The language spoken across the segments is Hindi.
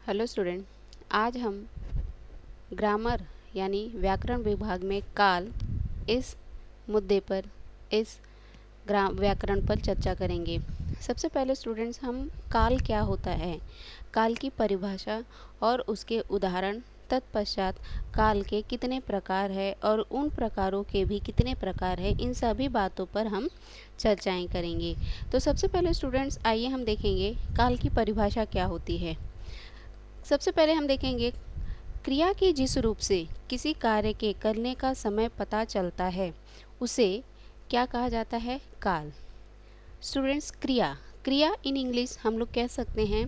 Hello student. आज हम ग्रामर यानी व्याकरण विभाग में काल इस मुद्दे पर इस व्याकरण पर चर्चा करेंगे। सबसे पहले स्टूडेंट्स हम काल क्या होता है, काल की परिभाषा और उसके उदाहरण, तत्पश्चात काल के कितने प्रकार है और उन प्रकारों के भी कितने प्रकार है, इन सभी बातों पर हम चर्चाएं करेंगे। तो सबसे पहले स्टूडेंट्स आइए हम देखेंगे काल की परिभाषा क्या होती है। सबसे पहले हम देखेंगे क्रिया के जिस रूप से किसी कार्य के करने का समय पता चलता है उसे क्या कहा जाता है, काल। स्टूडेंट्स क्रिया क्रिया इन इंग्लिश हम लोग कह सकते हैं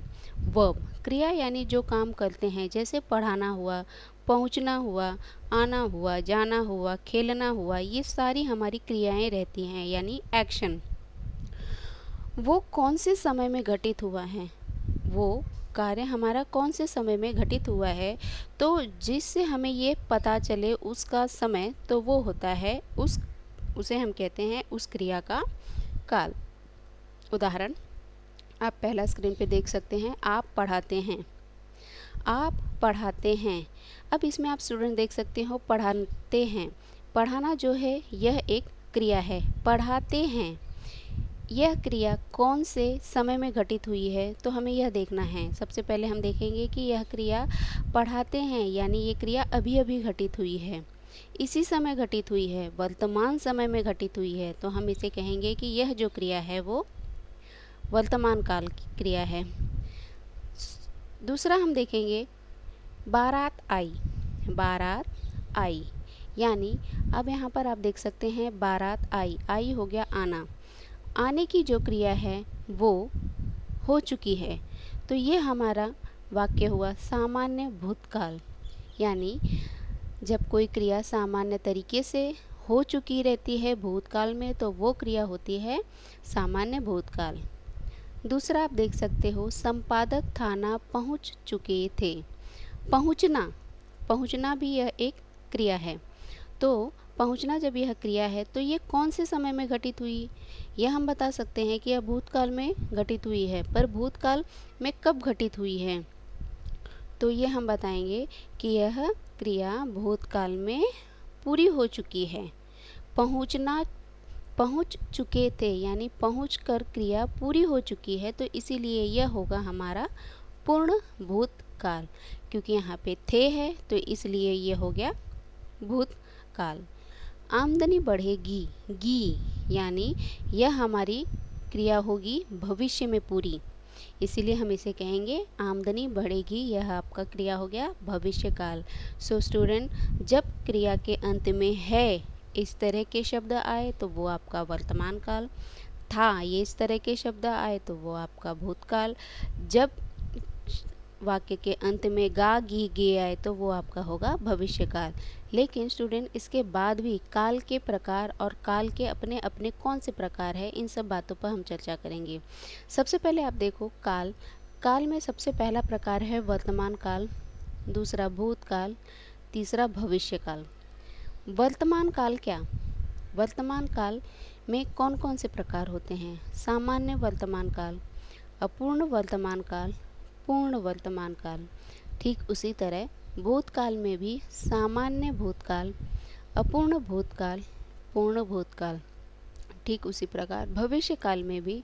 वर्ब। क्रिया यानी जो काम करते हैं, जैसे पढ़ाना हुआ, पहुंचना हुआ, आना हुआ, जाना हुआ, खेलना हुआ, ये सारी हमारी क्रियाएं रहती हैं यानी एक्शन। वो कौन से समय में घटित हुआ है, वो कार्य हमारा कौन से समय में घटित हुआ है, तो जिससे हमें ये पता चले उसका समय, तो वो होता है उसे हम कहते हैं उस क्रिया का काल। उदाहरण आप पहला स्क्रीन पे देख सकते हैं, आप पढ़ाते हैं, आप पढ़ाते हैं। अब इसमें आप स्टूडेंट देख सकते हो पढ़ाते हैं, पढ़ाना जो है यह एक क्रिया है। पढ़ाते हैं यह क्रिया कौन से समय में घटित हुई है, तो हमें यह देखना है। सबसे पहले हम देखेंगे कि यह क्रिया पढ़ाते हैं यानी ये क्रिया अभी अभी घटित हुई है, इसी समय घटित हुई है, वर्तमान समय में घटित हुई है, तो हम इसे कहेंगे कि यह जो क्रिया है वो वर्तमान काल की क्रिया है। दूसरा हम देखेंगे बारात आई, बारात आई यानी अब यहाँ पर आप देख सकते हैं बारात आई, आई हो गया आना, आने की जो क्रिया है वो हो चुकी है, तो ये हमारा वाक्य हुआ सामान्य भूतकाल। यानी जब कोई क्रिया सामान्य तरीके से हो चुकी रहती है भूतकाल में, तो वो क्रिया होती है सामान्य भूतकाल। दूसरा आप देख सकते हो संपादक थाना पहुंच चुके थे। पहुंचना, पहुंचना भी यह एक क्रिया है, तो पहुंचना जब यह क्रिया है तो ये कौन से समय में घटित हुई, यह हम बता सकते हैं कि यह भूतकाल में घटित हुई है, पर भूतकाल में कब घटित हुई है, तो ये हम बताएंगे कि यह क्रिया भूतकाल में पूरी हो चुकी है। पहुंचना, पहुंच चुके थे यानी पहुंच कर क्रिया पूरी हो चुकी है, तो इसीलिए यह होगा हमारा पूर्ण भूतकाल, क्योंकि यहाँ पे थे है तो इसलिए ये हो गया भूतकाल। आमदनी बढ़ेगी, गी यानी यह हमारी क्रिया होगी भविष्य में पूरी, इसीलिए हम इसे कहेंगे आमदनी बढ़ेगी, यह आपका क्रिया हो गया भविष्य काल। सो स्टूडेंट, जब क्रिया के अंत में है इस तरह के शब्द आए तो वो आपका वर्तमान काल, था ये इस तरह के शब्द आए तो वो आपका भूतकाल, जब वाक्य के अंत में गा गी गे आए तो वो आपका होगा भविष्यकाल। लेकिन स्टूडेंट इसके बाद भी काल के प्रकार और काल के अपने अपने कौन से प्रकार है, इन सब बातों पर हम चर्चा करेंगे। सबसे पहले आप देखो काल, काल में सबसे पहला प्रकार है वर्तमान काल, दूसरा भूतकाल, तीसरा भविष्यकाल। वर्तमान काल क्या, वर्तमान काल में कौन कौन से प्रकार होते हैं, सामान्य वर्तमान काल, अपूर्ण वर्तमान काल, पूर्ण वर्तमान काल। ठीक उसी तरह भूतकाल में भी सामान्य भूतकाल, अपूर्ण भूतकाल, पूर्ण भूतकाल। ठीक उसी प्रकार भविष्य काल में भी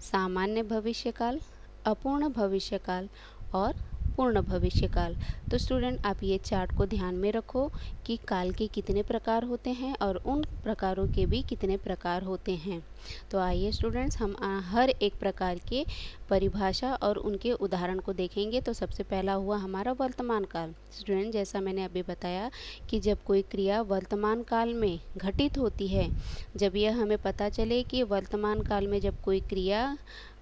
सामान्य भविष्यकाल, अपूर्ण भविष्यकाल और पूर्ण भविष्यकाल। तो स्टूडेंट आप ये चार्ट को ध्यान में रखो कि काल के कितने प्रकार होते हैं और उन प्रकारों के भी कितने प्रकार होते हैं। तो आइए स्टूडेंट्स हम हर एक प्रकार के परिभाषा और उनके उदाहरण को देखेंगे। तो सबसे पहला हुआ हमारा वर्तमान काल। स्टूडेंट जैसा मैंने अभी बताया कि जब कोई क्रिया वर्तमान काल में घटित होती है, जब यह हमें पता चले कि वर्तमान काल में जब कोई क्रिया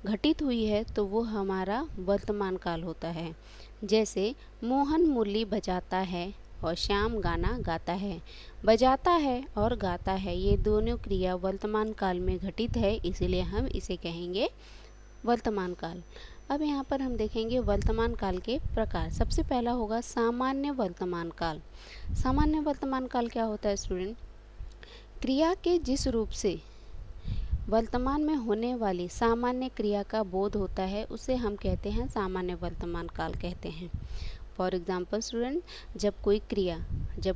घटित हुई है तो वो हमारा वर्तमान काल होता है। जैसे मोहन मुरली बजाता है और श्याम गाना गाता है। बजाता है और गाता है ये दोनों क्रिया वर्तमान काल में घटित है, इसीलिए हम इसे कहेंगे वर्तमान काल। अब यहाँ पर हम देखेंगे वर्तमान काल के प्रकार। सबसे पहला होगा सामान्य वर्तमान काल। सामान्य वर्तमान काल क्या होता है स्टूडेंट, क्रिया के जिस रूप से वर्तमान में होने वाली सामान्य क्रिया का बोध होता है उसे हम कहते हैं सामान्य वर्तमान काल कहते हैं। फॉर एग्जाम्पल स्टूडेंट, जब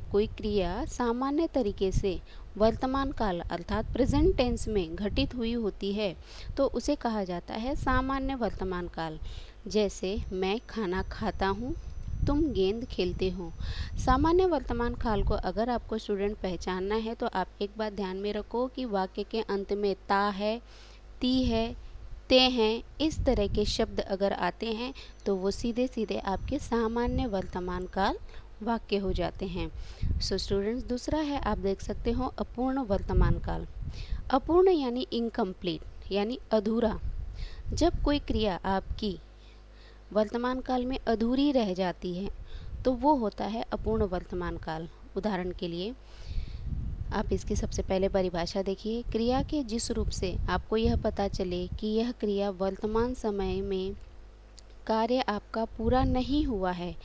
कोई क्रिया सामान्य तरीके से वर्तमान काल अर्थात प्रेजेंट टेंस में घटित हुई होती है तो उसे कहा जाता है सामान्य वर्तमान काल। जैसे मैं खाना खाता हूँ, तुम गेंद खेलते हो। सामान्य वर्तमान काल को अगर आपको स्टूडेंट पहचानना है तो आप एक बात ध्यान में रखो कि वाक्य के अंत में ता है, ती है, ते हैं, इस तरह के शब्द अगर आते हैं तो वो सीधे सीधे आपके सामान्य वर्तमान काल वाक्य हो जाते हैं। सो स्टूडेंट्स, दूसरा है आप देख सकते हो अपूर्ण वर्तमान काल। अपूर्ण यानी इनकम्प्लीट यानी अधूरा। जब कोई क्रिया आपकी वर्तमान काल में अधूरी रह जाती है तो वो होता है अपूर्ण वर्तमान काल। उदाहरण के लिए आप इसकी सबसे पहले परिभाषा देखिए। क्रिया के जिस रूप से आपको यह पता चले कि यह क्रिया वर्तमान समय में कार्य आपका पूरा नहीं हुआ है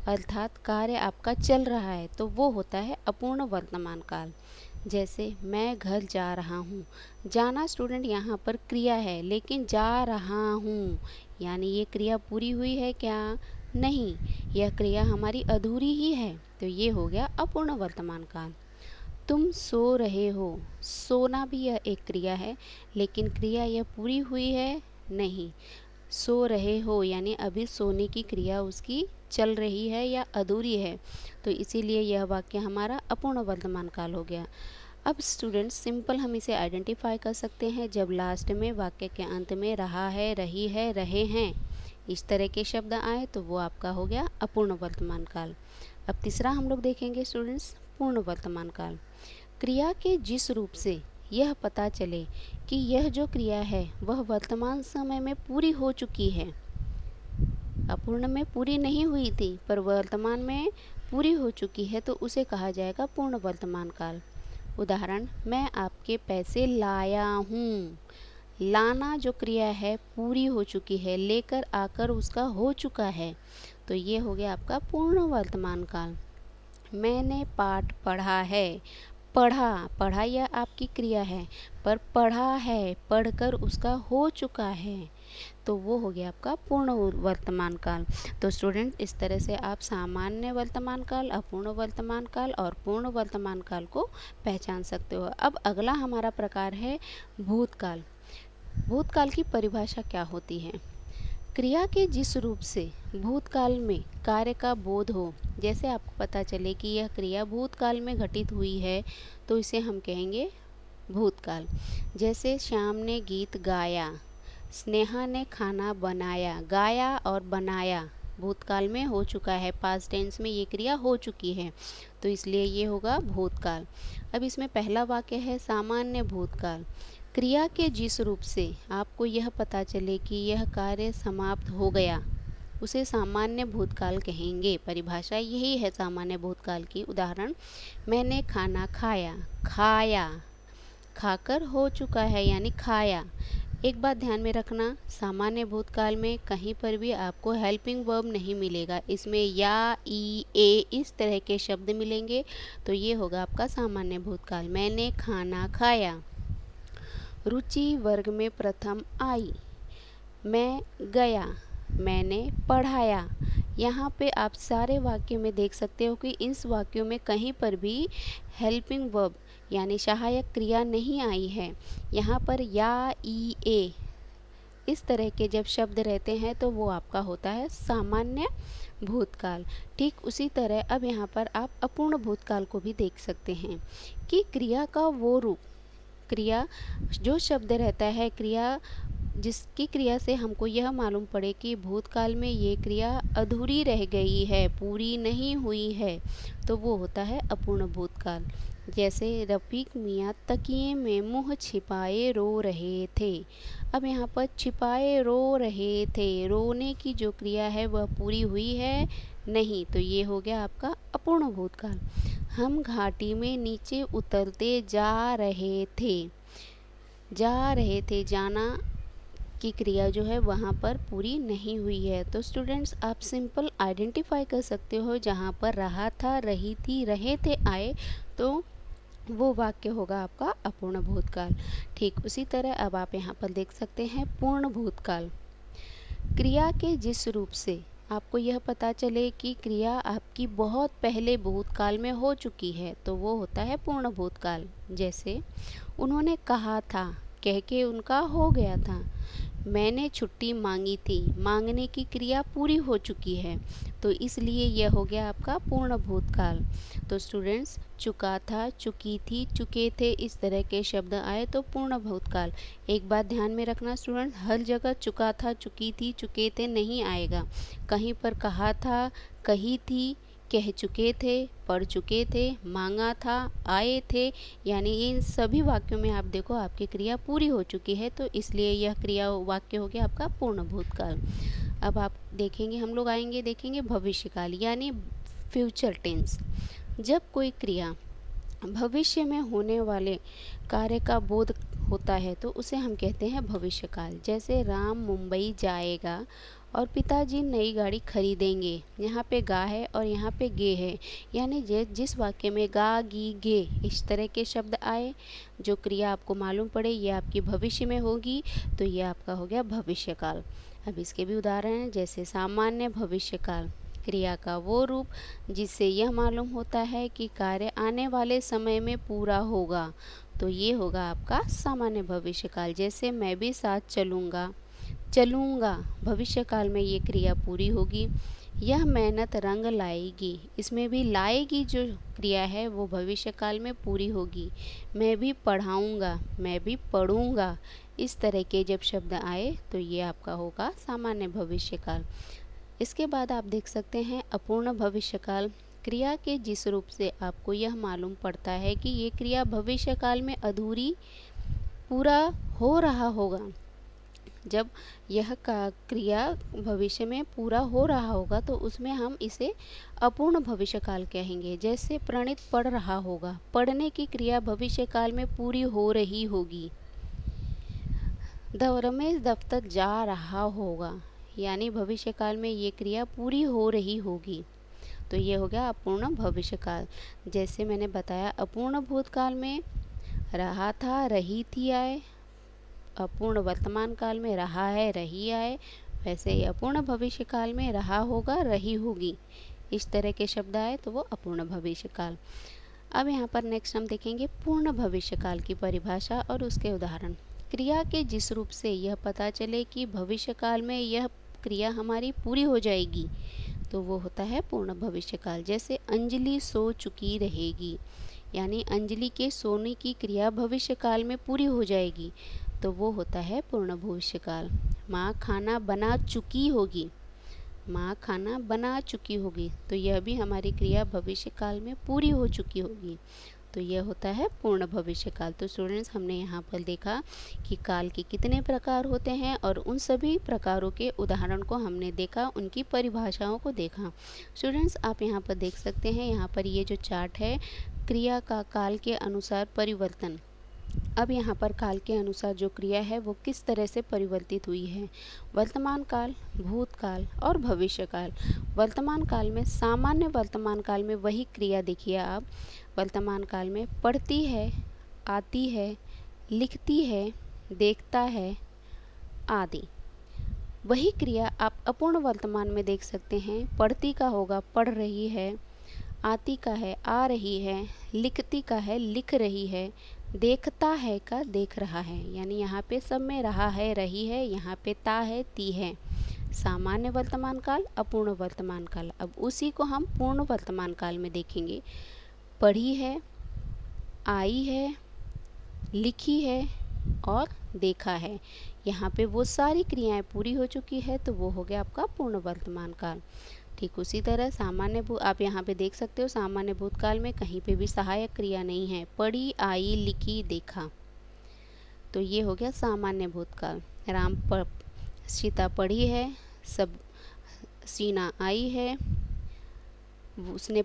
अर्थात कार्य आपका चल रहा है तो वो होता है अपूर्ण वर्तमान काल। जैसे मैं घर जा रहा हूँ। जाना स्टूडेंट यहाँ पर क्रिया है, लेकिन जा रहा हूँ यानी ये क्रिया पूरी हुई है क्या? नहीं, यह क्रिया हमारी अधूरी ही है तो ये हो गया अपूर्ण वर्तमान काल। तुम सो रहे हो। सोना भी यह एक क्रिया है, लेकिन क्रिया यह पूरी हुई है? नहीं, सो रहे हो यानी अभी सोने की क्रिया उसकी चल रही है या अधूरी है तो इसीलिए यह वाक्य हमारा अपूर्ण वर्तमान काल हो गया। अब स्टूडेंट्स, सिंपल हम इसे आइडेंटिफाई कर सकते हैं जब लास्ट में वाक्य के अंत में रहा है, रही है, रहे हैं इस तरह के शब्द आए तो वो आपका हो गया अपूर्ण वर्तमान काल। अब तीसरा हम लोग देखेंगे स्टूडेंट्स पूर्ण वर्तमान काल। क्रिया के जिस रूप से यह पता चले कि यह जो क्रिया है वह वर्तमान समय में पूरी हो चुकी है, अपूर्ण में पूरी नहीं हुई थी पर वर्तमान में पूरी हो चुकी है तो उसे कहा जाएगा पूर्ण वर्तमान काल। उदाहरण, मैं आपके पैसे लाया हूँ। लाना जो क्रिया है पूरी हो चुकी है, लेकर आकर उसका हो चुका है तो ये हो गया आपका पूर्ण वर्तमान काल। मैंने पाठ पढ़ा है। पढ़ा यह आपकी क्रिया है पर पढ़ा है, पढ़कर उसका हो चुका है तो वो हो गया आपका पूर्ण वर्तमान काल। तो स्टूडेंट, इस तरह से आप सामान्य वर्तमान काल, अपूर्ण वर्तमान काल और पूर्ण वर्तमान काल को पहचान सकते हो। अब अगला हमारा प्रकार है भूतकाल। भूतकाल की परिभाषा क्या होती है? क्रिया के जिस रूप से भूतकाल में कार्य का बोध हो, जैसे आपको पता चले कि यह क्रिया भूतकाल में घटित हुई है तो इसे हम कहेंगे भूतकाल। जैसे श्याम ने गीत गाया, स्नेहा ने खाना बनाया। गाया और बनाया भूतकाल में हो चुका है, पास्ट टेंस में ये क्रिया हो चुकी है तो इसलिए ये होगा भूतकाल। अब इसमें पहला वाक्य है सामान्य भूतकाल। क्रिया के जिस रूप से आपको यह पता चले कि यह कार्य समाप्त हो गया उसे सामान्य भूतकाल कहेंगे। परिभाषा यही है सामान्य भूतकाल की। उदाहरण, मैंने खाना खाया। खाया खाकर हो चुका है यानी खाया। एक बात ध्यान में रखना, सामान्य भूतकाल में कहीं पर भी आपको हेल्पिंग वर्ब नहीं मिलेगा, इसमें या, ई, ए इस तरह के शब्द मिलेंगे तो ये होगा आपका सामान्य भूतकाल। मैंने खाना खाया। रुचि वर्ग में प्रथम आई। मैं गया। मैंने पढ़ाया। यहाँ पे आप सारे वाक्य में देख सकते हो कि इस वाक्यों में कहीं पर भी हेल्पिंग वर्ब यानी सहायक क्रिया नहीं आई है। यहाँ पर या, ई, ए इस तरह के जब शब्द रहते हैं तो वो आपका होता है सामान्य भूतकाल। ठीक उसी तरह अब यहाँ पर आप अपूर्ण भूतकाल को भी देख सकते हैं कि क्रिया का वो रूप, क्रिया जो शब्द रहता है, क्रिया जिसकी क्रिया से हमको यह मालूम पड़े कि भूतकाल में ये क्रिया अधूरी रह गई है, पूरी नहीं हुई है तो वो होता है अपूर्ण भूतकाल। जैसे रफ़ीक मियाँ तकिए में मुंह छिपाए रो रहे थे। अब यहाँ पर छिपाए रो रहे थे, रोने की जो क्रिया है वह पूरी हुई है नहीं तो ये हो गया आपका अपूर्ण भूतकाल। हम घाटी में नीचे उतरते जा रहे थे। जाना की क्रिया जो है वहाँ पर पूरी नहीं हुई है। तो स्टूडेंट्स, आप सिंपल आइडेंटिफाई कर सकते हो जहाँ पर रहा था, रही थी, रहे थे आए तो वो वाक्य होगा आपका अपूर्ण भूतकाल। ठीक उसी तरह अब आप यहाँ पर देख सकते हैं पूर्ण भूतकाल। क्रिया के जिस रूप से आपको यह पता चले कि क्रिया आपकी बहुत पहले भूतकाल में हो चुकी है, तो वो होता है पूर्ण भूतकाल। जैसे उन्होंने कहा था, कह के उनका हो गया था। मैंने छुट्टी मांगी थी, मांगने की क्रिया पूरी हो चुकी है, तो इसलिए यह हो गया आपका पूर्ण भूतकाल। तो स्टूडेंट्स, चुका था, चुकी थी, चुके थे, इस तरह के शब्द आए तो पूर्ण भूतकाल। एक बात ध्यान में रखना स्टूडेंट्स, हर जगह चुका था, चुकी थी, चुके थे नहीं आएगा। कहीं पर कहा था, कही थी, कह चुके थे, पढ़ चुके थे, मांगा था, आए थे, यानी इन सभी वाक्यों में आप देखो आपकी क्रिया पूरी हो चुकी है, तो इसलिए यह क्रिया वाक्य हो गया आपका पूर्ण भूतकाल। अब आप देखेंगे, हम लोग आएंगे देखेंगे भविष्यकाल यानी फ्यूचर टेंस। जब कोई क्रिया भविष्य में होने वाले कार्य का बोध होता है तो उसे हम कहते हैं भविष्यकाल। जैसे राम मुंबई जाएगा और पिताजी नई गाड़ी खरीदेंगे। यहाँ पे गा है और यहाँ पे गे है, यानी जिस वाक्य में गा गी गे इस तरह के शब्द आए, जो क्रिया आपको मालूम पड़े ये आपकी भविष्य में होगी, तो ये आपका हो गया भविष्यकाल। अब इसके भी उदाहरण हैं, जैसे सामान्य भविष्यकाल, क्रिया का वो रूप जिससे यह मालूम होता है कि कार्य आने वाले समय में पूरा होगा, तो ये होगा आपका सामान्य भविष्यकाल। जैसे मैं भी साथ चलूँगा, चलूँगा भविष्यकाल में ये क्रिया पूरी होगी। यह मेहनत रंग लाएगी, इसमें भी लाएगी जो क्रिया है वो भविष्यकाल में पूरी होगी। मैं भी पढ़ाऊँगा, मैं भी पढ़ूँगा, इस तरह के जब शब्द आए तो ये आपका होगा सामान्य भविष्यकाल। इसके बाद आप देख सकते हैं अपूर्ण भविष्यकाल। क्रिया के जिस रूप से आपको यह मालूम पड़ता है कि ये क्रिया भविष्यकाल में अधूरी पूरा हो रहा होगा। जब यह क्रिया भविष्य में पूरा हो रहा होगा तो उसमें हम इसे अपूर्ण भविष्यकाल कहेंगे। जैसे प्रणीत पढ़ रहा होगा, पढ़ने की क्रिया भविष्यकाल में पूरी हो रही होगी। रमेश दफ्तर जा रहा होगा, यानी भविष्यकाल में ये क्रिया पूरी हो रही होगी, तो ये हो गया अपूर्ण भविष्यकाल। जैसे मैंने बताया अपूर्ण भूतकाल में रहा था, रही थी आए, अपूर्ण वर्तमान काल में रहा है, रही आए, वैसे ही अपूर्ण भविष्यकाल में रहा होगा, रही होगी, इस तरह के शब्द आए तो वो अपूर्ण भविष्यकाल। अब यहाँ पर नेक्स्ट हम देखेंगे पूर्ण भविष्यकाल की परिभाषा और उसके उदाहरण। क्रिया के जिस रूप से यह पता चले कि भविष्यकाल में यह क्रिया हमारी पूरी हो जाएगी, तो वो होता है पूर्ण भविष्यकाल। जैसे अंजलि सो चुकी रहेगी, यानी अंजलि के सोने की क्रिया भविष्यकाल में पूरी हो जाएगी, तो वो होता है पूर्ण भविष्यकाल। माँ खाना बना चुकी होगी, माँ खाना बना चुकी होगी, तो यह भी हमारी क्रिया भविष्यकाल में पूरी हो चुकी होगी, तो यह होता है पूर्ण भविष्यकाल। तो स्टूडेंट्स, हमने यहाँ पर देखा कि काल के कितने प्रकार होते हैं और उन सभी प्रकारों के उदाहरण को हमने देखा, उनकी परिभाषाओं को देखा। स्टूडेंट्स, आप यहाँ पर देख सकते हैं, यहाँ पर ये जो चार्ट है क्रिया का काल के अनुसार परिवर्तन। अब यहाँ पर काल के अनुसार जो क्रिया है वो किस तरह से परिवर्तित हुई है। वर्तमान काल, भूतकाल और भविष्यकाल। वर्तमान काल में, सामान्य वर्तमान काल में वही क्रिया देखिए आप। वर्तमान काल में पढ़ती है, आती है, लिखती है, देखता है आदि। वही क्रिया आप अपूर्ण वर्तमान में देख सकते हैं। पढ़ती का होगा पढ़ रही है, आती का है आ रही है, लिखती का है लिख रही है, देखता है का देख रहा है, यानी यहाँ पे सब में रहा है, रही है, यहाँ पे ता है, ती है। सामान्य वर्तमान काल, अपूर्ण वर्तमान काल। अब उसी को हम पूर्ण वर्तमान काल में देखेंगे। पढ़ी है, आई है, लिखी है और देखा है, यहाँ पे वो सारी क्रियाएं पूरी हो चुकी है, तो वो हो गया आपका पूर्ण वर्तमान काल। ठीक उसी तरह सामान्य आप यहाँ पे देख सकते हो, सामान्य भूतकाल में कहीं पे भी सहायक क्रिया नहीं है। पढ़ी, आई, लिखी, देखा, तो ये हो गया सामान्य भूतकाल। सीता पढ़ी है, सब सीना आई है, उसने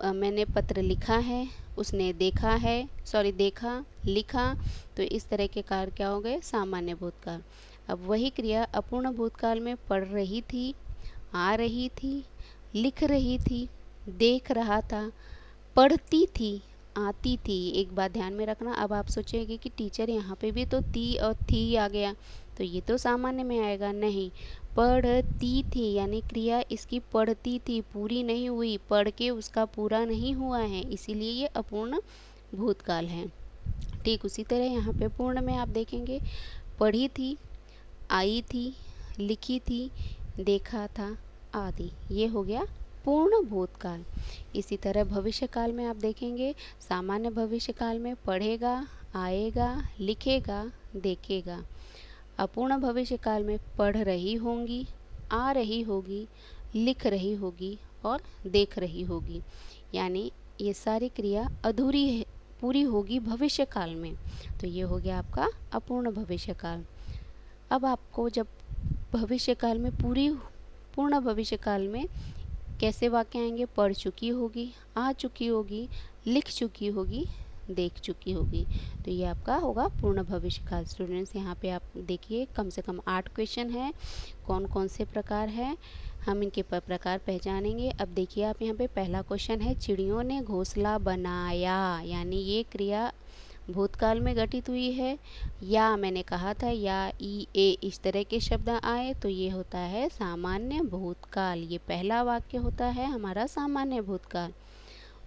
मैंने पत्र लिखा है, उसने देखा है, देखा, लिखा, तो इस तरह के कार्य क्या हो गए, सामान्य भूतकाल। अब वही क्रिया अपूर्ण भूतकाल में पढ़ रही थी, आ रही थी, लिख रही थी, देख रहा था, पढ़ती थी, आती थी। एक बात ध्यान में रखना, अब आप सोचेंगे कि टीचर यहाँ पे भी तो ती और थी आ गया, तो ये तो सामान्य में आएगा, नहीं। पढ़ती थी यानी क्रिया इसकी पढ़ती थी, पूरी नहीं हुई, पढ़ के उसका पूरा नहीं हुआ है, इसीलिए ये अपूर्ण भूतकाल है। ठीक उसी तरह यहाँ पे पूर्ण में आप देखेंगे, पढ़ी थी, आई थी, लिखी थी, देखा था आदि, ये हो गया पूर्ण भूतकाल। इसी तरह भविष्यकाल में आप देखेंगे, सामान्य भविष्यकाल में पढ़ेगा, आएगा, लिखेगा, देखेगा। अपूर्ण भविष्यकाल में पढ़ रही होंगी, आ रही होगी, लिख रही होगी और देख रही होगी, यानी ये सारी क्रिया अधूरी है, पूरी होगी भविष्यकाल में, तो ये हो गया आपका अपूर्ण भविष्यकाल। अब आपको जब भविष्यकाल में पूर्ण भविष्यकाल में कैसे वाक्य आएंगे, पढ़ चुकी होगी, आ चुकी होगी, लिख चुकी होगी, देख चुकी होगी, तो ये आपका होगा पूर्ण भविष्यकाल। स्टूडेंट्स यहाँ पे आप देखिए कम से कम 8 क्वेश्चन हैं, कौन कौन से प्रकार हैं हम इनके प्रकार पहचानेंगे। अब देखिए आप यहाँ पे पहला क्वेश्चन है, चिड़ियों ने घोंसला बनाया, यानी ये क्रिया भूतकाल में घटित हुई है। या मैंने कहा था या ई ए इस तरह के शब्द आए तो ये होता है सामान्य भूतकाल, ये पहला वाक्य होता है हमारा सामान्य भूतकाल।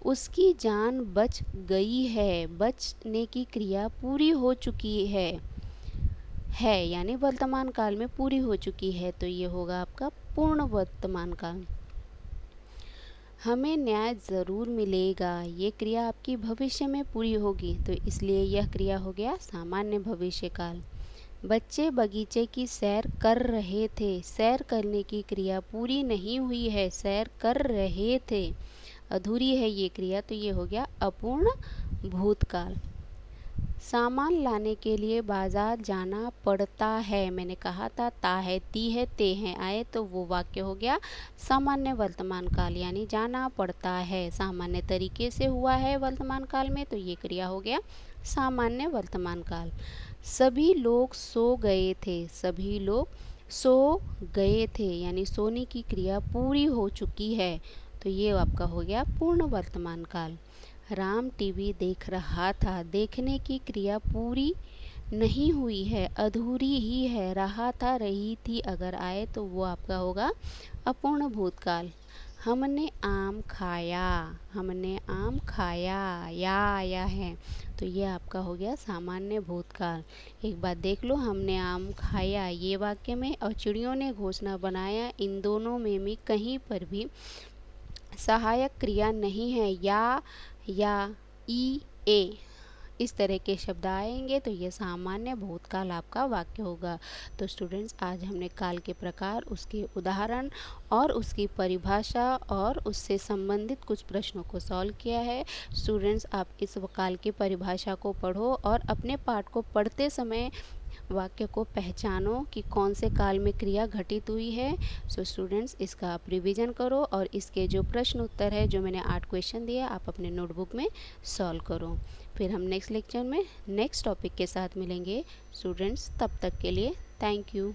उसकी जान बच गई है, बचने की क्रिया पूरी हो चुकी है यानी वर्तमान काल में पूरी हो चुकी है, तो ये होगा आपका पूर्ण वर्तमान काल। हमें न्याय ज़रूर मिलेगा, ये क्रिया आपकी भविष्य में पूरी होगी, तो इसलिए यह क्रिया हो गया सामान्य भविष्यकाल। बच्चे बगीचे की सैर कर रहे थे, सैर करने की क्रिया पूरी नहीं हुई है, सैर कर रहे थे, अधूरी है ये क्रिया, तो ये हो गया अपूर्ण भूतकाल। सामान लाने के लिए बाजार जाना पड़ता है, मैंने कहा था ता है, ती है, ते हैं आए, तो वो वाक्य हो गया सामान्य वर्तमान काल, यानी जाना पड़ता है, सामान्य तरीके से हुआ है वर्तमान काल में, तो ये क्रिया हो गया सामान्य वर्तमान काल। सभी लोग सो गए थे, सभी लोग सो गए थे, यानी सोने की क्रिया पूरी हो चुकी है, तो ये आपका हो गया पूर्ण वर्तमान काल। राम टीवी देख रहा था, देखने की क्रिया पूरी नहीं हुई है, अधूरी ही है, रहा था, रही थी अगर आए तो वो आपका होगा अपूर्ण भूतकाल। हमने आम खाया, हमने आम खाया, या आया है, तो ये आपका हो गया सामान्य भूतकाल। एक बात देख लो, हमने आम खाया ये वाक्य में और चिड़ियों ने घोंसला बनाया, इन दोनों में भी कहीं पर भी सहायक क्रिया नहीं है, या ई ए इस तरह के शब्द आएंगे तो ये सामान्य भूतकाल आपका वाक्य होगा। तो स्टूडेंट्स आज हमने काल के प्रकार, उसके उदाहरण और उसकी परिभाषा और उससे संबंधित कुछ प्रश्नों को सॉल्व किया है। स्टूडेंट्स आप इस काल की परिभाषा को पढ़ो और अपने पाठ को पढ़ते समय वाक्य को पहचानो कि कौन से काल में क्रिया घटित हुई है। सो स्टूडेंट्स इसका आप रिवीजन करो और इसके जो प्रश्न उत्तर है जो मैंने 8 क्वेश्चन दिए आप अपने नोटबुक में सॉल्व करो। फिर हम नेक्स्ट लेक्चर में नेक्स्ट टॉपिक के साथ मिलेंगे स्टूडेंट्स, तब तक के लिए थैंक यू।